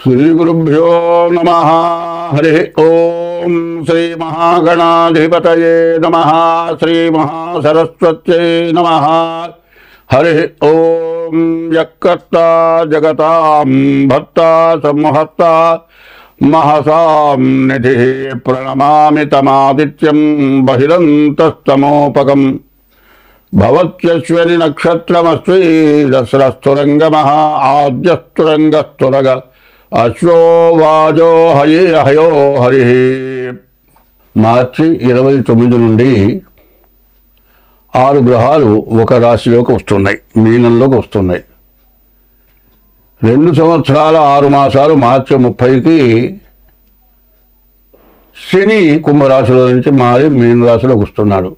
శ్రీగురుభ్యో నమః. హరి ఓం. శ్రీ మహాగణాధిపతయే నమః. శ్రీ మహాసరస్వత్యై నమః. హరి ఓం. యక్కర్తా జగతాం భర్తా సంహర్తా మహసాం నిధి ప్రణమామి తమాదిత్యం బహిరంతస్తమోపకం భవత్యశ్వని నక్షత్రమస్వి దస్రస్తురంగమః ఆద్యస్తురంగస్తురగ అశ్వో వాజో హయో హరి. మార్చి 29 నుండి 6 గ్రహాలు ఒక రాశిలోకి వస్తున్నాయి, మీనంలోకి వస్తున్నాయి. 2 సంవత్సరాల 6 మాసాలు మార్చి 30కి శని కుంభరాశిలో నుంచి మారి మీనరాశిలోకి వస్తున్నాడు.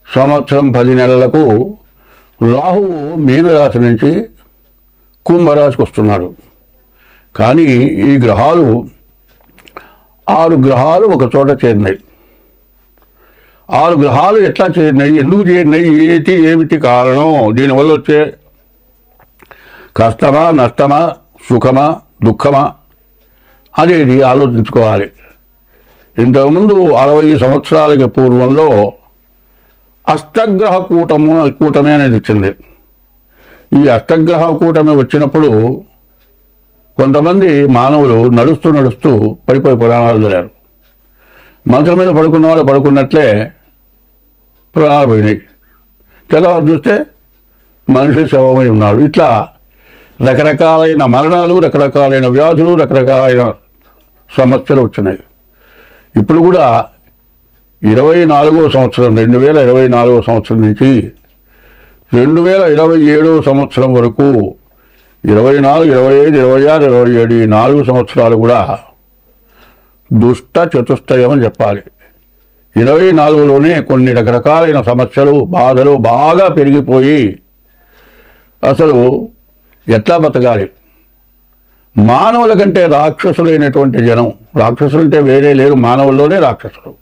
సంవత్సరం 10 నెలలకు రాహువు మీనరాశి నుంచి కుంభరాశికి వస్తున్నాడు. కానీ ఈ గ్రహాలు 6 గ్రహాలు ఒక చోట చేరినాయి. 6 గ్రహాలు ఎట్లా చేరినాయి, ఎందుకు చేరినాయి, ఏమిటి కారణం, దీనివల్ల వచ్చే కష్టమా నష్టమా సుఖమా దుఃఖమా అనేది ఆలోచించుకోవాలి. ఇంతకుముందు 60 సంవత్సరాలకి పూర్వంలో అష్టగ్రహ కూటమి అనేది వచ్చింది. ఈ అష్టగ్రహ కూటమి వచ్చినప్పుడు కొంతమంది మానవులు నడుస్తూ పడిపోయి పురాణాలు జరిగారు. మంచం మీద పడుకున్న వాళ్ళు పడుకున్నట్లే పురాణాలు పోయినాయి. తెల్లవారు చూస్తే మనిషి శవమై ఉన్నాడు. ఇట్లా రకరకాలైన మరణాలు, రకరకాలైన వ్యాధులు, రకరకాలైన సమస్యలు వచ్చినాయి. ఇప్పుడు కూడా 24వ సంవత్సరం 2024వ సంవత్సరం నుంచి 2027వ సంవత్సరం వరకు 24, 25, 26, 27 ఈ 4 సంవత్సరాలు కూడా దుష్ట చతుష్టయం అని చెప్పాలి. 24లోనే కొన్ని రకరకాలైన సమస్యలు, బాధలు బాగా పెరిగిపోయి అసలు ఎట్లా బతకాలి. మానవుల కంటే రాక్షసులైనటువంటి జనం, రాక్షసులు అంటే వేరే లేరు, మానవుల్లోనే రాక్షసులు.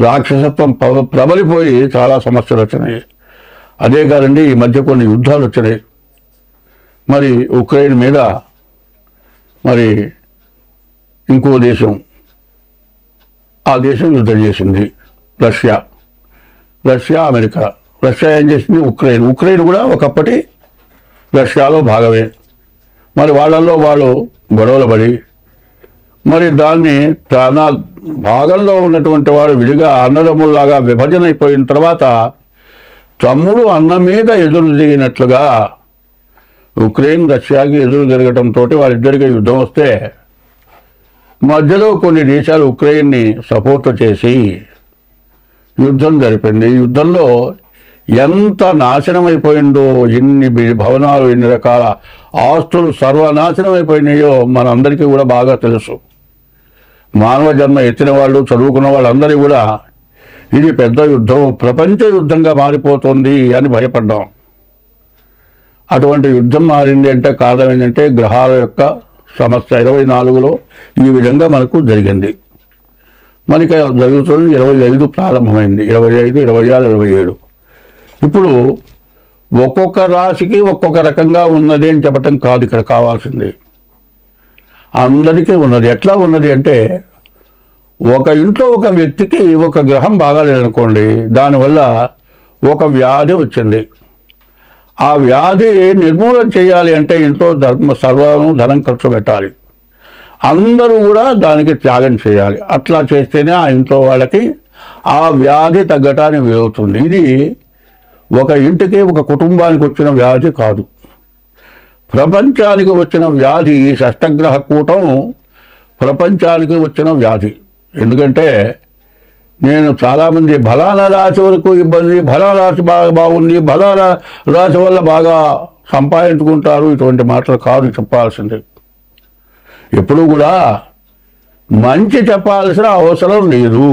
రాక్షసత్వం ప్రబలిపోయి చాలా సమస్యలు వచ్చినాయి. అదే కాదండి, ఈ మధ్య కొన్ని యుద్ధాలు వచ్చినాయి. మరి ఉక్రెయిన్ మీద మరి ఇంకో దేశం, ఆ దేశం యుద్ధం చేసింది రష్యా అమెరికా. రష్యా ఏం చేసింది, ఉక్రెయిన్ కూడా ఒకప్పటి రష్యాలో భాగమే. మరి వాళ్ళల్లో వాళ్ళు గొడవలు పడి మరి దాన్ని తన భాగంలో ఉన్నటువంటి వాడు విడిగా అన్నదమ్ముల్లాగా విభజన అయిపోయిన తర్వాత తమ్ముడు అన్న మీద ఎదురు దిగినట్లుగా ఉక్రెయిన్ రష్యాకి ఎదురు జరగటంతో వాళ్ళిద్దరికీ యుద్ధం వస్తే మధ్యలో కొన్ని దేశాలు ఉక్రెయిన్ని సపోర్ట్ చేసి యుద్ధం జరిపింది. ఈ యుద్ధంలో ఎంత నాశనం అయిపోయిందో, ఎన్ని భవనాలు, ఎన్ని రకాల ఆస్తులు సర్వనాశనం అయిపోయినాయో మనందరికీ కూడా బాగా తెలుసు. మానవ జన్మ ఎత్తిన వాళ్ళు, చదువుకున్న వాళ్ళందరూ కూడా ఇది పెద్ద యుద్ధం, ప్రపంచ యుద్ధంగా మారిపోతుంది అని భయపడ్డాం. అటువంటి యుద్ధం మారింది అంటే కారణం ఏంటంటే గ్రహాల యొక్క సమస్య. 24లో ఈ విధంగా మనకు జరిగింది. మనకి జరుగుతుంది 25 ప్రారంభమైంది, 25, 26, 27. ఇప్పుడు ఒక్కొక్క రాశికి ఒక్కొక్క రకంగా ఉన్నది అని చెప్పటం కాదు ఇక్కడ కావాల్సింది. అందరికీ ఉన్నది. ఎట్లా ఉన్నది అంటే, ఒక ఇంట్లో ఒక వ్యక్తికి ఒక గ్రహం బాగాలేదనుకోండి, దానివల్ల ఒక వ్యాధి వచ్చింది. ఆ వ్యాధి నిర్మూలన చేయాలి అంటే ఇంట్లో సర్వం ధనం ఖర్చు పెట్టాలి. అందరూ కూడా దానికి త్యాగం చేయాలి. అట్లా చేస్తేనే ఆ ఇంట్లో వాళ్ళకి ఆ వ్యాధి తగ్గటానికి వీలవుతుంది. ఇది ఒక ఇంటికి, ఒక కుటుంబానికి వచ్చిన వ్యాధి కాదు, ప్రపంచానికి వచ్చిన వ్యాధి. ఈ షష్టగ్రహ కూటం ప్రపంచానికి వచ్చిన వ్యాధి. ఎందుకంటే నేను చాలామంది ఫలానా రాశి వరకు ఇబ్బంది, ఫలానా రాశి బాగా బాగుంది, ఫలానా రాశి వల్ల బాగా సంపాదించుకుంటారు, ఇటువంటి మాటలు కాదు చెప్పాల్సింది. ఎప్పుడు కూడా మంచి చెప్పాల్సిన అవసరం లేదు.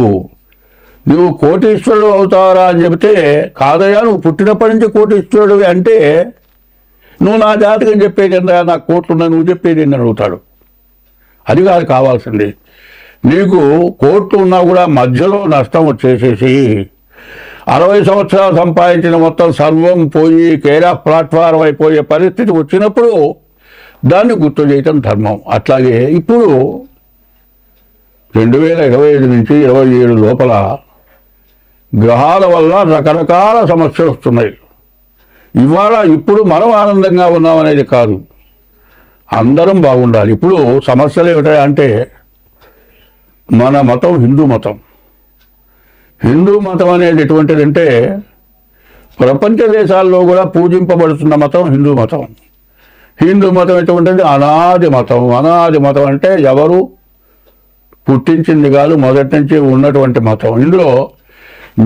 నువ్వు కోటీశ్వరుడు అవుతారా అని చెబితే, కాదయ్యా నువ్వు పుట్టినప్పటి నుంచి కోటీశ్వరుడు అంటే నువ్వు నా జాతకం చెప్పేది, నాకు కోట్లున్నా నువ్వు చెప్పేది అని అడుగుతాడు. అది కాదు కావాల్సింది. నీకు కోట్లు ఉన్నా కూడా మధ్యలో నష్టం వచ్చేసేసి 60 సంవత్సరాలు సంపాదించిన మొత్తం సర్వం పోయి కేరా ప్లాట్ఫారం అయిపోయే పరిస్థితి వచ్చినప్పుడు దాన్ని గుర్తు చేయటం ధర్మం. అట్లాగే ఇప్పుడు 2025 నుంచి 27 లోపల గ్రహాల వల్ల రకరకాల సమస్యలు వస్తున్నాయి. ఇప్పుడు మనం ఆనందంగా ఉన్నామనేది కాదు, అందరం బాగుండాలి. ఇప్పుడు సమస్యలు ఏమిటంటే మన మతం హిందూ మతం. హిందూ మతం అనేది ఎటువంటిదంటే ప్రపంచ దేశాల్లో కూడా పూజింపబడుతున్న మతం హిందూ మతం. హిందూ మతం ఎటువంటిది? అనాది మతం. అనాది మతం అంటే ఎవరు పుట్టించింది కాదు, మొదటి నుంచి ఉన్నటువంటి మతం. ఇందులో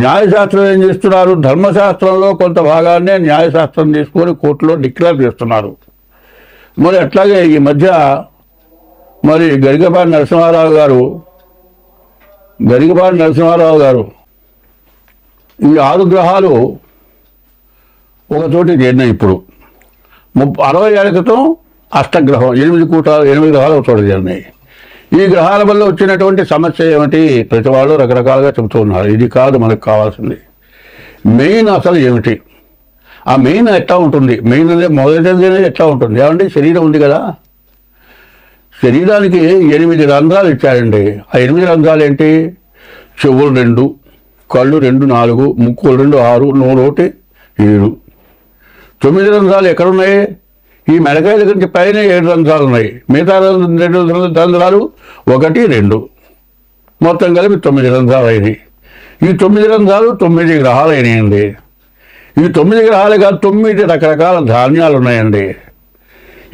న్యాయశాస్త్రం ఏం చేస్తున్నారు? ధర్మశాస్త్రంలో కొంత భాగాన్నే న్యాయశాస్త్రం తీసుకొని కోర్టులో డిక్లేర్ చేస్తున్నారు. మరి అట్లాగే ఈ మధ్య మరి గరికపాటి నరసింహారావు గారు ఈ 6 గ్రహాలు ఒకచోటి చేరినాయి. ఇప్పుడు 60 ఏళ్ల క్రితం అష్టగ్రహం 8 గ్రహాలు ఒక చోట చేరినాయి. ఈ గ్రహాల వల్ల వచ్చినటువంటి సమస్య ఏమిటి? ప్రతి వాళ్ళు రకరకాలుగా చెబుతూ ఉన్నారు. ఇది కాదు మనకు కావాల్సింది. మెయిన్ అసలు ఏమిటి? ఆ మెయిన్ ఎట్లా ఉంటుంది? మెయిన్ అనేది మొదటిది ఎట్లా ఉంటుంది? ఏమంటే శరీరం ఉంది కదా, శరీరానికి 8 రంధ్రాలు ఇచ్చారండి. ఆ 8 రంధ్రాలు ఏంటి? చెవులు 2, కళ్ళు 2, 4, ముక్కులు 2, 6, నోరు 1, 7. 9 రంధ్రాలు ఎక్కడున్నాయి? ఈ మెడకాయ దగ్గర నుంచి పైన 7 రంధ్రాలు ఉన్నాయి. మిగతా 2 రంధ్రాలు 1, 2 మొత్తం కలిపి 9 రంధ్రాలు అయినాయి. ఈ 9 రంధ్రాలు 9 గ్రహాలు అయినాయండి. ఈ 9 గ్రహాలు కాదు, 9 రకరకాల ధాన్యాలు ఉన్నాయండి.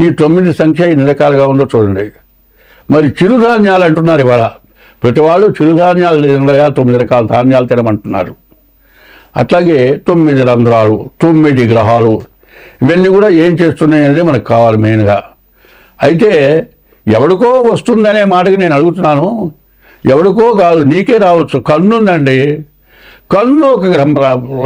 ఈ 9 సంఖ్య ఎన్ని రకాలుగా ఉందో చూడండి. మరి చిరుధాన్యాలు అంటున్నారు. ఇవాళ ప్రతి వాళ్ళు చిరుధాన్యాలు తినగా 9 రకాల ధాన్యాలు తినమంటున్నారు. అట్లాగే 9 రంధ్రాలు, 9 గ్రహాలు, ఇవన్నీ కూడా ఏం చేస్తున్నాయి అనేది మనకు కావాలి మెయిన్గా. అయితే ఎవడికో వస్తుందనే మాటకి నేను అడుగుతున్నాను. ఎవడికో కాదు, నీకే రావచ్చు. కన్ను ఉందండి, కన్ను ఒక గ్రహం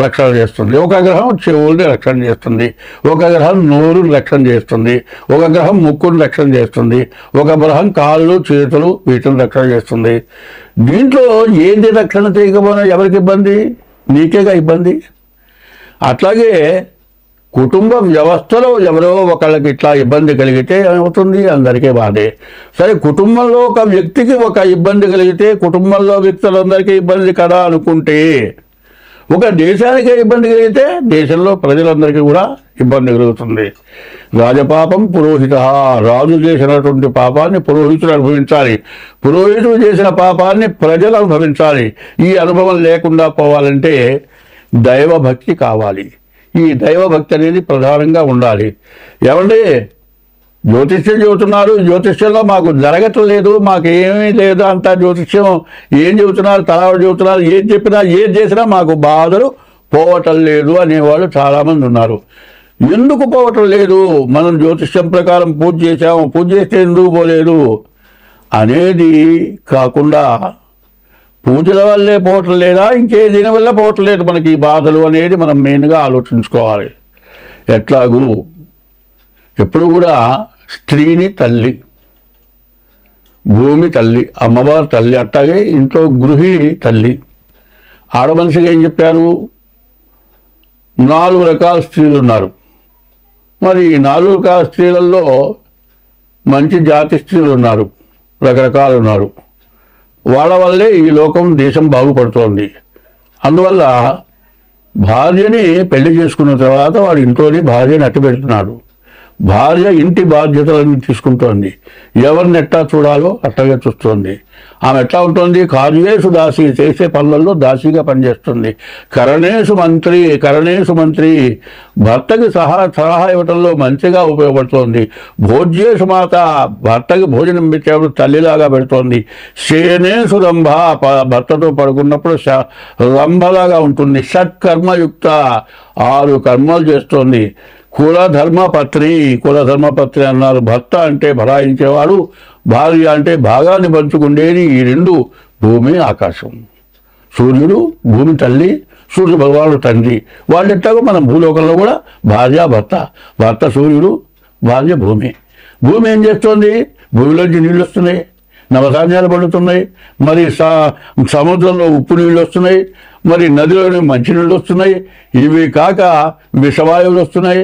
రక్షణ చేస్తుంది, ఒక గ్రహం చెవుల్ని రక్షణ చేస్తుంది, ఒక గ్రహం నోరుని రక్షణ చేస్తుంది, ఒక గ్రహం ముక్కుని రక్షణ చేస్తుంది, ఒక గ్రహం కాళ్ళు చేతులు వీటిని రక్షణ చేస్తుంది. దీంట్లో ఏంటి రక్షణ చేయకపోయినా ఎవరికి ఇబ్బంది? నీకేగా ఇబ్బంది. అట్లాగే కుటుంబ వ్యవస్థలో ఎవరో ఒకళ్ళకి ఇట్లా ఇబ్బంది కలిగితే ఏమవుతుంది? అందరికీ బాధే. సరే, కుటుంబంలో ఒక వ్యక్తికి ఒక ఇబ్బంది కలిగితే కుటుంబంలో వ్యక్తులందరికీ ఇబ్బంది కదా అనుకుంటే, ఒక దేశానికే ఇబ్బంది కలిగితే దేశంలో ప్రజలందరికీ కూడా ఇబ్బంది కలుగుతుంది. రాజపాపం పురోహిత, రాజు చేసినటువంటి పాపాన్ని పురోహితుడు అనుభవించాలి, పురోహితుడు చేసిన పాపాన్ని ప్రజలు అనుభవించాలి. ఈ అనుభవం లేకుండా పోవాలంటే దైవభక్తి కావాలి. ఈ దైవభక్తి అనేది ప్రధానంగా ఉండాలి. ఏమంటే జ్యోతిష్యం చెబుతున్నారు, జ్యోతిష్యంలో మాకు జరగట్లేదు, మాకేమీ లేదు, అంతా జ్యోతిష్యం ఏం చెబుతున్నారు, తలాడు చెబుతున్నారు, ఏం చెప్పినా ఏం చేసినా మాకు బాధలు పోవటం లేదు అనేవాళ్ళు చాలామంది ఉన్నారు. ఎందుకు పోవటం లేదు? మనం జ్యోతిష్యం ప్రకారం పూజ చేసాము, పూజ చేస్తే ఎందుకు పోలేదు అనేది కాకుండా పూజల వల్లే పోవటం లేదా, ఇంకే దీని వల్ల పోవటం లేదు మనకి ఈ బాధలు అనేది మనం మెయిన్గా ఆలోచించుకోవాలి. ఎట్లాగూ ఎప్పుడు కూడా స్త్రీని తల్లి, భూమి తల్లి, అమ్మవారి తల్లి, అట్లాగే ఇంట్లో గృహిణి తల్లి. ఆడమనిషిగా ఏం చెప్పారు? 4 రకాల స్త్రీలు ఉన్నారు. మరి ఈ 4 రకాల స్త్రీలలో మంచి జాతి స్త్రీలు ఉన్నారు, రకరకాలు ఉన్నారు. వాళ్ళ వల్లే ఈ లోకం దేశం బాగుపడుతోంది. అందువల్ల భార్యని పెళ్లి చేసుకున్న తర్వాత వాడు ఇంట్లోని భార్యని అట్టి పెడుతున్నాడు. భార్య ఇంటి బాధ్యతలను తీసుకుంటోంది. ఎవరిని ఎట్లా చూడాలో అట్లాగే చూస్తోంది. ఆమె ఎట్లా ఉంటుంది? కార్యేషు దాసి, చేసే పనులలో దాసిగా పనిచేస్తుంది. కరణేషు మంత్రి, భర్తకి సలహా ఇవ్వటంలో మంచిగా ఉపయోగపడుతోంది. భోజ్యేషు మాత, భర్తకి భోజనం పెట్టేప్పుడు తల్లిలాగా పెడుతోంది. శయనేషు రంభ, భర్తతో పడుకున్నప్పుడు రంభలాగా ఉంటుంది. షట్కర్మయుక్త, 6 కర్మలు చేస్తోంది. కులధర్మపత్ని అన్నారు. భర్త అంటే భరాయించేవాడు, భార్య అంటే భాగాన్ని పంచుకుండేది. ఈ 2 భూమి ఆకాశం. సూర్యుడు భూమి తల్లి, సూర్య భగవానుడు తండ్రి. వాళ్ళు ఎట్లాగో మన భూలోకంలో కూడా భార్య భర్త సూర్యుడు, భార్య భూమి. భూమి ఏం చేస్తోంది? భూమిలోంచి నీళ్ళు వస్తున్నాయి, నవధాన్యాలు పండుతున్నాయి, మరి సముద్రంలో ఉప్పు నీళ్ళు వస్తున్నాయి, మరి నదిలోని మంచినీళ్ళు వస్తున్నాయి, ఇవి కాక విషవాయువులు వస్తున్నాయి,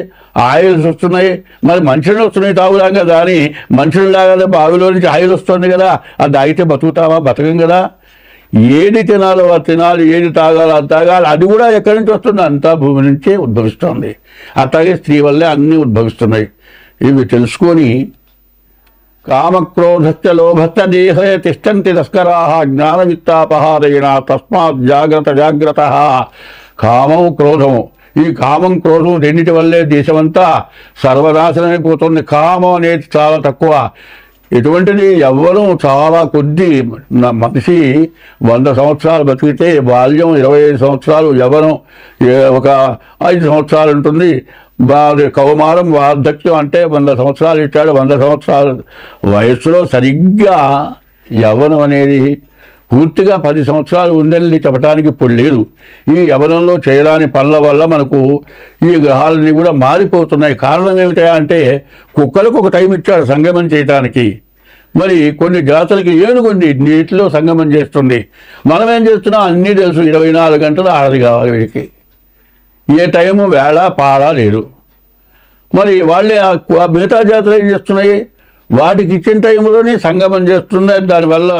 ఆయిల్స్ వస్తున్నాయి. మరి మంచినీళ్ళు వస్తున్నాయి తాగుదాం కదా అని మంచినీళ్ళు తాగాలి, బావిలో నుంచి ఆయిల్ వస్తుంది కదా, అది తాగితే బతుకుతామా? బతకం కదా. ఏది తినాలో అది తినాలి, ఏది తాగాలో అది తాగాలి. అది కూడా ఎక్కడి నుంచి వస్తుంది? అంతా భూమి నుంచే ఉద్భవిస్తుంది. అట్లాగే స్త్రీ వల్లే అన్నీ ఉద్భవిస్తున్నాయి. ఇవి తెలుసుకొని కామక్రోధస్య లోభస్య దేహే తిష్టంతి తస్కరాః జ్ఞానవిత్తాపహారేణ తస్మాత్ జాగ్రత్త జాగ్రత్త. కామం క్రోధము, ఈ కామం క్రోధం రెండింటి వల్లే దేశమంతా సర్వనాశనమైపోతుంది. కామం అనేది చాలా తక్కువ. ఎటువంటిది యవ్వనం చాలా కొద్ది. మనిషి 100 సంవత్సరాలు బతికితే బాల్యం 25 సంవత్సరాలు, యవ్వనం ఒక 5 సంవత్సరాలు ఉంటుంది. కౌమారం వార్ధక్యం అంటే 100 సంవత్సరాలు ఇచ్చాడు. 100 సంవత్సరాల వయస్సులో సరిగ్గా యవ్వనం అనేది పూర్తిగా 10 సంవత్సరాలు ఉందని చెప్పడానికి ఇప్పుడు లేదు. ఈ యవ్వనంలో చేయరాని పనుల వల్ల మనకు ఈ గ్రహాలన్నీ కూడా మారిపోతున్నాయి. కారణం ఏమిటా అంటే కుక్కలకు ఒక టైం ఇచ్చాడు సంగమం చేయడానికి. మరి కొన్ని జాతులకి ఏనుగుండి నీటిలో సంగమం చేస్తుంది. మనం ఏం చేస్తున్నాం? అన్నీ తెలుసు. 24 గంటలు ఆడది కావాలి వీడికి. ఏ టైము వేళ పాడ లేదు. మరి వాళ్ళే ఆ మిగతా జాతులు ఏం చేస్తున్నాయి? వాటికి ఇచ్చిన టైంలోనే సంగమం చేస్తున్నాయి. దానివల్ల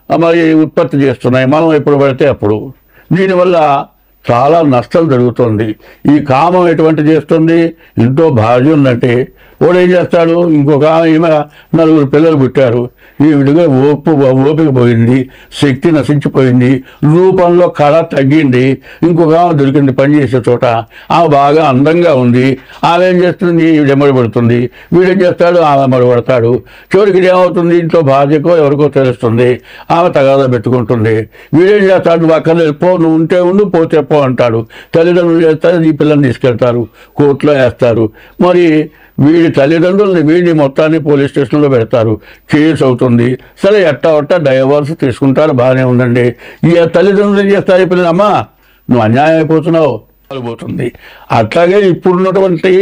మరి ఉత్పత్తి చేస్తున్నాయి. మనం ఎప్పుడు పడితే అప్పుడు. దీనివల్ల చాలా నష్టం జరుగుతుంది. ఈ కామం ఎటువంటి చేస్తుంది? ఇంట్లో భార్య ఉందంటే వాడు ఏం చేస్తాడు? ఇంకొక ఈమె 4 పిల్లలు పుట్టారు, ఈ విడిగా ఓపిక పోయింది, శక్తి నశించిపోయింది, రూపంలో కళ తగ్గింది, ఇంకొక దొరికింది పనిచేసే చోట, ఆమె బాగా అందంగా ఉంది, ఆమె ఏం చేస్తుంది? వీడెమ్మడి పడుతుంది, వీడేం చేస్తాడు? ఆమె మడిపడతాడు. చివరికి ఏమవుతుంది? ఇంట్లో భార్యకో ఎవరికో తెలుస్తుంది, ఆమె తగాదా పెట్టుకుంటుంది. వీడేం చేస్తాడు? నువ్వు అక్కడ పో, నువ్వు ఉంటే ఉండు, పోతే పో అంటాడు. తల్లిదండ్రులు చేస్తారు, ఈ పిల్లల్ని తీసుకెళ్తారు, కోర్టులో వేస్తారు. మరి వీడి తల్లిదండ్రులని వీడిని మొత్తాన్ని పోలీస్ స్టేషన్లో పెడతారు, కేసు అవుతుంది. సరే ఎట్టా డైవర్స్ తీసుకుంటారు, బాగానే ఉందండి. ఈ తల్లిదండ్రులు ఏం చేస్తారు? ఈ పిల్లలు, అమ్మా నువ్వు అన్యాయం అయిపోతున్నావు పోతుంది. అట్లాగే ఇప్పుడున్నటువంటి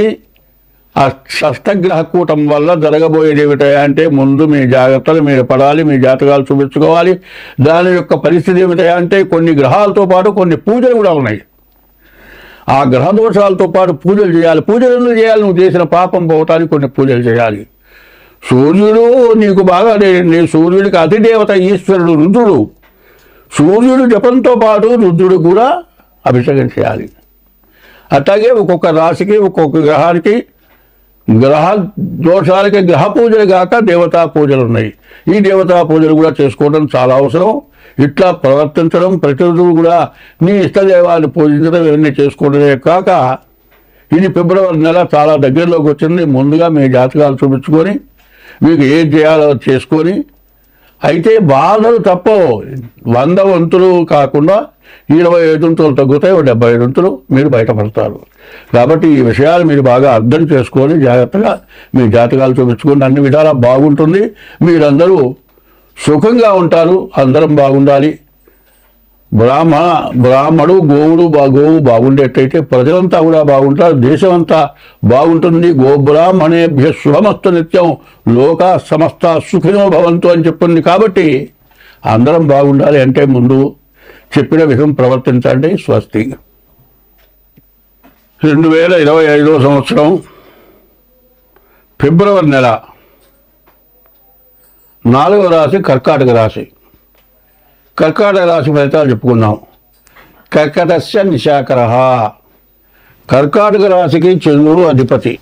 ఆ షష్టగ్రహ కూటం వల్ల జరగబోయేది ఏమిటా అంటే ముందు మీ జాగ్రత్తలు మీరు పడాలి, మీ జాతకాలు చూపించుకోవాలి. దాని యొక్క పరిస్థితి ఏమిటా అంటే కొన్ని గ్రహాలతో పాటు కొన్ని పూజలు కూడా ఉన్నాయి. ఆ గ్రహ దోషాలతో పాటు పూజలు చేయాలి. పూజలు ఎందుకు చేయాలి? నువ్వు చేసిన పాపం పోవటానికి కొన్ని పూజలు చేయాలి. సూర్యుడు నీకు బాగా, నీ సూర్యుడికి అధిదేవత ఈశ్వరుడు రుద్రుడు. సూర్యుడు జపంతో పాటు రుద్రుడు కూడా అభిషేకం చేయాలి. అట్లాగే ఒక్కొక్క రాశికి ఒక్కొక్క గ్రహానికి గ్రహ దోషాలకి గ్రహ పూజలు కాక దేవతా పూజలు ఉన్నాయి. ఈ దేవతా పూజలు కూడా చేసుకోవడం చాలా అవసరం. ఇట్లా ప్రవర్తించడం, ప్రతిరోజు కూడా నీ ఇష్టదేవాన్ని పూజించడం, ఇవన్నీ చేసుకోవడమే కాక ఇది ఫిబ్రవరి నెల చాలా దగ్గరలోకి వచ్చింది. ముందుగా మీ జాతకాలు చూపించుకొని మీకు ఏం చేయాలో చేసుకొని, అయితే బాధలు తప్పవు. 100 వంతులు కాకుండా 25 వంతులు తగ్గుతాయి, 75 వంతులు మీరు బయటపడతారు. కాబట్టి ఈ విషయాలు మీరు బాగా అర్థం చేసుకొని జాగ్రత్తగా మీ జాతకాలు చూపించుకొని అన్ని విధాలా బాగుంటుంది. మీరందరూ సుఖంగా ఉంటారు. అందరం బాగుండాలి. బ్రాహ్మడు గోవుడు గోవు బాగుండేటైతే ప్రజలంతా కూడా బాగుంటారు, దేశం అంతా బాగుంటుంది. గోబ్రాహ్మణేభ్య శుభమస్తు నిత్యం లోకా సమస్త సుఖినో భవంతు అని చెప్పింది. కాబట్టి అందరం బాగుండాలి అంటే ముందు చెప్పిన విధం ప్రవర్తించండి. స్వస్తి. 2025 సంవత్సరం ఫిబ్రవరి నెల 4వ రాశి కర్కాటక రాశి. కర్కాటక రాశి ఫలితాలు చెప్పుకున్నాం. కర్కటస్య నిశాకరః. కర్కాటక రాశికి చంద్రుడు అధిపతి.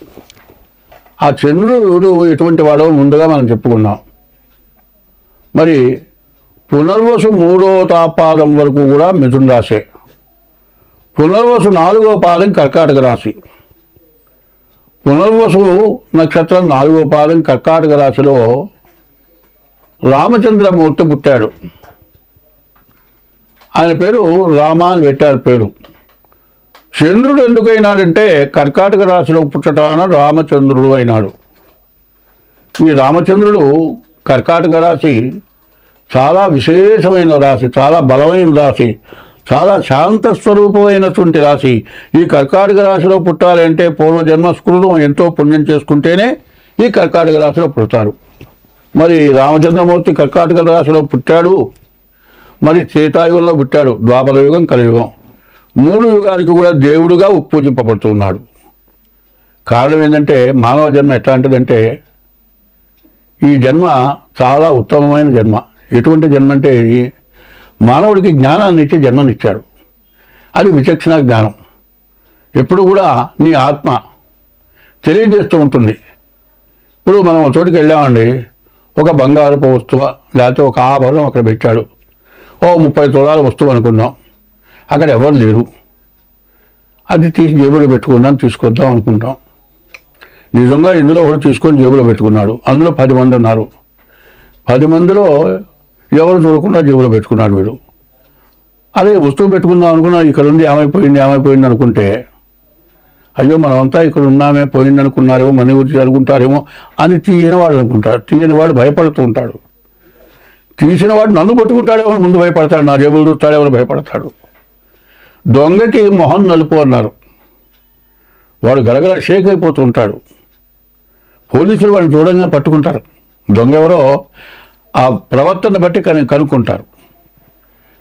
ఆ చంద్రుడు ఎటువంటి వాడో ముందుగా మనం చెప్పుకున్నాం. మరి పునర్వసు 3వ పాదం వరకు కూడా మిథున రాశి, పునర్వసు 4వ పాదం కర్కాటక రాశి. పునర్వసు నక్షత్రం 4వ పాదం కర్కాటక రాశిలో రామచంద్రమూర్తి పుట్టాడు. ఆయన పేరు రామ అని పెట్టారు పేరు. చంద్రుడు ఎందుకైనాడంటే కర్కాటక రాశిలో పుట్టడాన రామచంద్రుడు అయినాడు. ఈ రామచంద్రుడు కర్కాటక రాశి చాలా విశేషమైన రాశి, చాలా బలమైన రాశి, చాలా శాంత స్వరూపమైనటువంటి రాశి. ఈ కర్కాటక రాశిలో పుట్టాలి అంటే పూర్వజన్మ స్కృతం ఎంతో పుణ్యం చేసుకుంటేనే ఈ కర్కాటక రాశిలో పుడతారు. మరి రామచంద్రమూర్తి కర్కాటక రాశిలో పుట్టాడు. మరి త్రేతాయుగంలో పుట్టాడు, ద్వాపర యుగం కలియుగం. 3 యుగానికి కూడా దేవుడుగా పూజింపబడుతున్నాడు. కారణం ఏంటంటే మానవ జన్మ ఎట్లాంటిదంటే ఈ జన్మ చాలా ఉత్తమమైన జన్మ. ఎటువంటి జన్మ అంటే ఇది మానవుడికి జ్ఞానాన్ని ఇచ్చి జన్మనిచ్చాడు. అది విచక్షణ జ్ఞానం. ఎప్పుడు కూడా నీ ఆత్మ తెలియజేస్తూ ఉంటుంది. ఇప్పుడు మనం ఒక చోటుకి వెళ్ళామండి, ఒక బంగారపు వస్తువు లేకపోతే ఒక ఆభరణం అక్కడ పెట్టాడు, 30 తులాల వస్తువు అనుకుందాం. అక్కడ ఎవరు లేరు, అది తీసి జేబులో తీసుకొద్దాం అనుకుంటాం. నిజంగా ఇందులో ఒకటి తీసుకొని జేబులో పెట్టుకున్నాడు. అందులో 10 మంది ఉన్నారు. 10 మందిలో ఎవరు చూడకుండా జేబులో పెట్టుకున్నాడు వీడు. అదే వస్తువు పెట్టుకుందాం అనుకున్నా, ఇక్కడ ఉంది ఏమైపోయింది అనుకుంటే, అయ్యో మనమంతా ఇక్కడ ఉన్నామే, పోయింది అనుకున్నారేమో, మన గురించి అనుకుంటారేమో అని తీయనివాడు అనుకుంటాడు. తీయనివాడు భయపడుతూ ఉంటాడు. తీసినవాడు నన్ను పట్టుకుంటాడేమో ముందు భయపడతాడు, నా జేబులు చూస్తాడేమో భయపడతాడు. దొంగకి మొహం నలుపు అన్నారు. వాడు గలగల షేక్ అయిపోతూ ఉంటాడు. పోలీసులు వాడిని చూడంగా పట్టుకుంటారు. దొంగ ఎవరో ఆ ప్రవర్తన బట్టి కనుక్కుంటారు.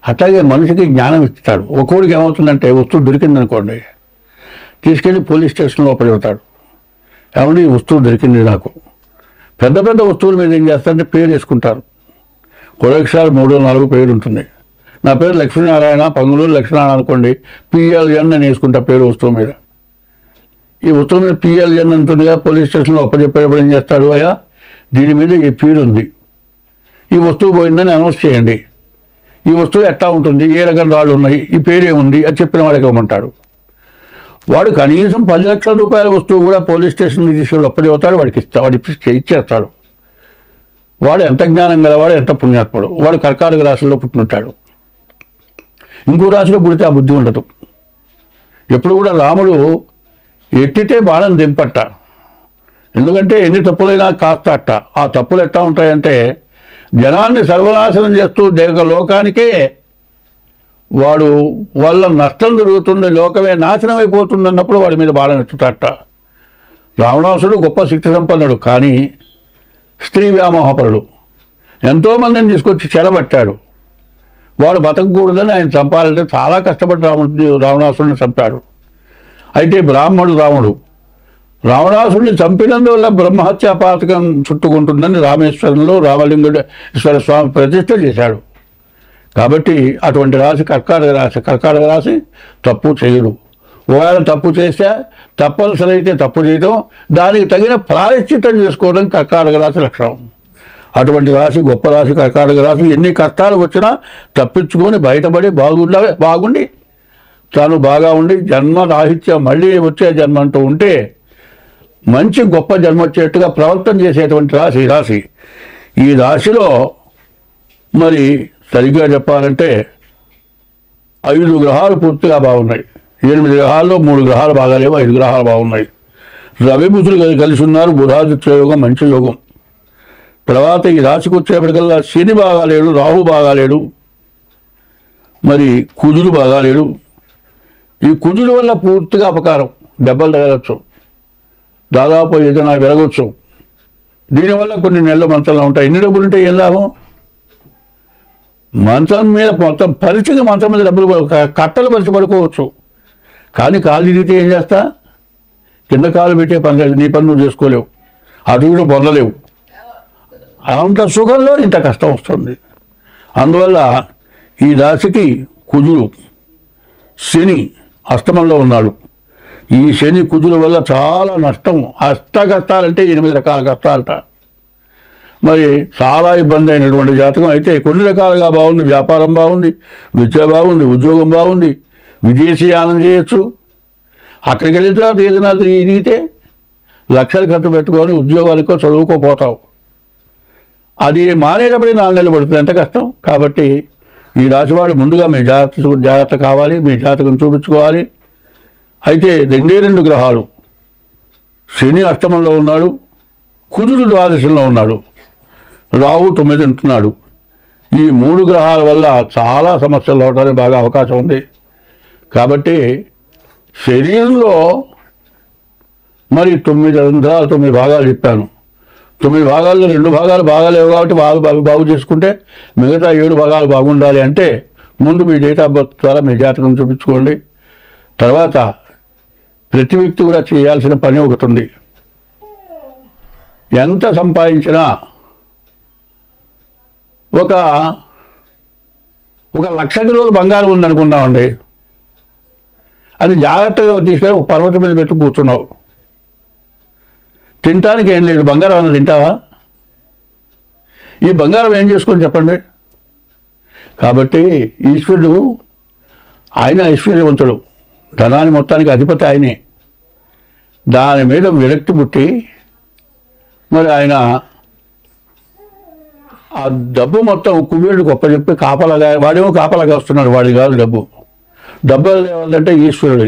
అట్లాగే మనిషికి జ్ఞానం ఇస్తాడు. ఒక్కోడికి ఏమవుతుందంటే వస్తువు దొరికిందనుకోండి, తీసుకెళ్ళి పోలీస్ స్టేషన్లో పెడతాడు. ఏమంటే ఈ వస్తువు దొరికింది నాకు. పెద్ద పెద్ద వస్తువుల మీద ఏం చేస్తారంటే పేరు వేసుకుంటారు. కొలక్షాలు 3, 4 పేరు ఉంటుంది. నా పేరు లక్ష్మీనారాయణ, పంగులూరు లక్ష్మీనారాయణ అనుకోండి, PLN అని వేసుకుంటా పేరు వస్తువు మీద. ఈ వస్తువు మీద PLN ఉంటుందిగా, పోలీస్ స్టేషన్లో అప్పచెప్పేటప్పుడు ఏం చేస్తాడు, అయ్యా దీని మీద ఈ పేరు ఉంది, ఈ వస్తువు పోయిందని అనౌన్స్ చేయండి, ఈ వస్తువు ఎట్లా ఉంటుంది, ఏ రకం రాళ్ళు ఉన్నాయి, ఈ పేరు ఏముంది అని చెప్పిన వాడికి ఇవ్వమంటాడు. వాడు కనీసం 10 లక్షల రూపాయల వస్తువు కూడా పోలీస్ స్టేషన్ తీసుకెళ్ళి అప్పచెబుతాడు, వాడికి ఇచ్చేస్తాడు. వాడు ఎంత జ్ఞానం గలవాడు, ఎంత పుణ్యాత్ముడు. వాడు కర్కాటక రాశిలో పుట్టినట్టాడు. ఇంకో రాశిలో పుడితే ఆ బుద్ధి ఉండదు. ఎప్పుడు కూడా రాముడు ఎత్తితే బాణం దింపట్ట. ఎందుకంటే ఎన్ని తప్పులైనా కాస్త అట్ట. ఆ తప్పులు ఎట్లా ఉంటాయంటే జనాన్ని సర్వనాశనం చేస్తూ లోకానికే వాడు వల్ల నష్టం జరుగుతుంది, లోకమే నాశనం అయిపోతుంది అన్నప్పుడు వాడి మీద బాణం ఎత్తుతాట. రావణాసుడు గొప్ప శక్తి సంపన్నుడు, కానీ స్త్రీ వ్యామోహపరుడు. ఎంతోమందిని తీసుకొచ్చి చెరబట్టాడు. వాడు బతకకూడదని ఆయన చంపాలంటే చాలా కష్టపడి రావణాసుడిని చంపాడు. అయితే బ్రాహ్మణుడు రాముడు రావణాసుడిని చంపినందువల్ల బ్రహ్మహత్యా పాతకం చుట్టుకుంటుందని రామేశ్వరంలో రామలింగేశ్వర స్వామి ప్రతిష్ఠ చేశాడు. కాబట్టి అటువంటి రాశి కర్కాటక రాశి తప్పు చేయడు. ఒకవేళ తప్పు చేస్తే తప్పనిసరి అయితే తప్పు చేయడం, దానికి తగిన ప్రాయశ్చిత్తం చేసుకోవడం కర్కాటక రాశి లక్షణం. అటువంటి రాశి గొప్ప రాశి కర్కాటక రాశి. ఎన్ని కష్టాలు వచ్చినా తప్పించుకొని బయటపడి బాగుండి తాను బాగా ఉండి జన్మ రాహిత్యం మళ్ళీ వచ్చే జన్మ అంటూ ఉంటే మంచి గొప్ప జన్మ వచ్చేట్టుగా ప్రవర్తన చేసేటువంటి రాశి. ఈ రాశిలో మరి సరిగ్గా చెప్పాలంటే 5 గ్రహాలు పూర్తిగా బాగున్నాయి. 8 గ్రహాల్లో 3 గ్రహాలు బాగాలేవు, 5 గ్రహాలు బాగున్నాయి. రవి బుధులు కలిసి ఉన్నారు. బుధాదిత్య యోగం మంచి యోగం. తర్వాత ఈ రాశికి వచ్చేప్పటికల్లా శని బాగాలేడు, రాహు బాగాలేడు, మరి కుజుడు బాగాలేడు. ఈ కుజుడు వల్ల పూర్తిగా అపకారం, దెబ్బలు తగలచ్చు, దాదాపు ఏదైనా వెరగొచ్చు. దీనివల్ల కొన్ని నెలలు మంచంలో ఉంటాయి. ఎన్ని డబ్బులు ఉంటే ఏం లాభం? మంచం మీద మొత్తం పరిచిగా మంచం మీద డబ్బులు కట్టలు పరిచి పడుకోవచ్చు, కానీ కాలు తిరిగితే ఏం చేస్తా? కింద కాలు పెట్టే పని లేదు, నీ పని నువ్వు చేసుకోలేవు, అటు కూడా పొందలేవు. అంత సుఖంలో ఇంత కష్టం వస్తుంది. అందువల్ల ఈ రాశికి కుజుడు శని అష్టమంలో ఉన్నాడు. ఈ శని కుజుల వల్ల చాలా నష్టం. కష్టాలంటే 8 రకాల కష్టాలట. మరి చాలా ఇబ్బంది అయినటువంటి జాతకం. అయితే కొన్ని రకాలుగా బాగుంది. వ్యాపారం బాగుంది, విద్య బాగుంది, ఉద్యోగం బాగుంది, విదేశీయానం చేయొచ్చు. అక్కడికి వెళ్ళిన తర్వాత ఏదైనా ఇదిగితే లక్షలు ఖర్చు పెట్టుకొని ఉద్యోగానికో చదువుకోపోతావు. అది మానేటప్పుడే 4 నెలలు పడుతుంది. ఎంత కష్టం. కాబట్టి ఈ రాశివాడు ముందుగా మీ జాగ్రత్త కావాలి, మీ జాతకం చూపించుకోవాలి. అయితే 2 గ్రహాలు, శని అష్టమంలో ఉన్నాడు, కుజుడు ద్వాదశంలో ఉన్నాడు, రాహు 9 ఉంటున్నాడు. ఈ 3 గ్రహాల వల్ల చాలా సమస్యలు రావడానికి బాగా అవకాశం ఉంది. కాబట్టి శరీరంలో మరి 9 రంధ్రాలు, 9 భాగాలు చెప్పాను. 9 భాగాల్లో 2 భాగాలు బాగాలేవు కాబట్టి బాగు చేసుకుంటే మిగతా 7 భాగాలు బాగుండాలి. అంటే ముందు మీ డేట్ ఆఫ్ బర్త్ ద్వారా మీ జాతకం చూపించుకోండి. తర్వాత ప్రతి వ్యక్తి కూడా చేయాల్సిన పని ఒకటి ఉంది. ఎంత సంపాదించినా ఒక 1,00,000 కిలోలు బంగారం ఉందనుకున్నామండి, అది జాగ్రత్తగా తీసుకొని ఒక పర్వతం మీద పెట్టి కూర్చున్నావు. తినటానికి ఏం లేదు, బంగారం అన్న తింటావా? ఈ బంగారం ఏం చేసుకొని చెప్పండి. కాబట్టి ఈశ్వరుడు ఆయన ఐశ్వర్యవంతుడు, ధనాన్ని మొత్తానికి అధిపతి ఆయనే. దాని మీద విరక్తి పుట్టి మరి ఆయన ఆ డబ్బు మొత్తం కుబేరుడు గొప్ప చెప్పి కాపలాగా, వాడేమో కాపలాగా వస్తున్నాడు, వాడి కాదు డబ్బు. డబ్బు ఏమంటే ఈశ్వరుడు.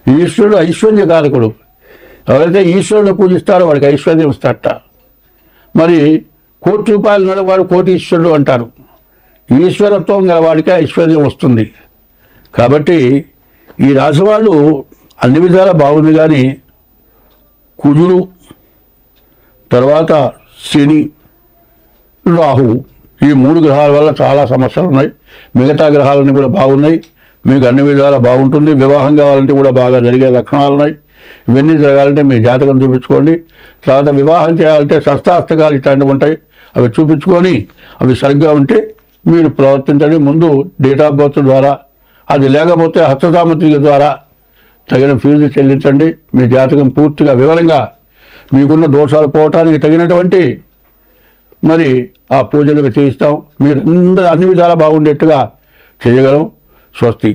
ఈశ్వరుడు ఐశ్వర్యకారకుడు. ఎవరైతే ఈశ్వరుడు పూజిస్తారో వాడికి ఐశ్వర్యం ఇస్తారట. మరి ₹1,00,00,000 ఉన్నాడు వాడు కోటీశ్వరుడు అంటారు. ఈశ్వరత్వం గల వాడికి ఐశ్వర్యం వస్తుంది. కాబట్టి ఈ రాశి వాళ్ళు అన్ని విధాలా బాగుంది. కానీ కుజుడు, తర్వాత శని, రాహు, ఈ 3 గ్రహాల వల్ల చాలా సమస్యలు ఉన్నాయి. మిగతా గ్రహాలన్నీ కూడా బాగున్నాయి. మీకు అన్ని విధాలా బాగుంటుంది. వివాహం కావాలంటే కూడా బాగా జరిగే లక్షణాలు ఉన్నాయి. ఇవన్నీ జరగాలంటే మీ జాతకం చూపించుకోండి. తర్వాత వివాహం చేయాలంటే శస్త్రాస్త్రకాలు ఇట్లాంటివి ఉంటాయి, అవి చూపించుకొని అవి సరిగ్గా ఉంటే మీరు ప్రవర్తించండి. ముందు డేట్ ఆఫ్ బర్త్ ద్వారా, అది లేకపోతే హస్తసామగ్రి ద్వారా తగిన ఫీజు చెల్లించండి. మీ జాతకం పూర్తిగా వివరంగా మీకున్న దోషాలు పోవటానికి తగినటువంటి మరి ఆ పూజలు చేయిస్తాం. మీరు అన్ని విధాలా బాగుండేట్టుగా చేయగలం. స్వస్తి.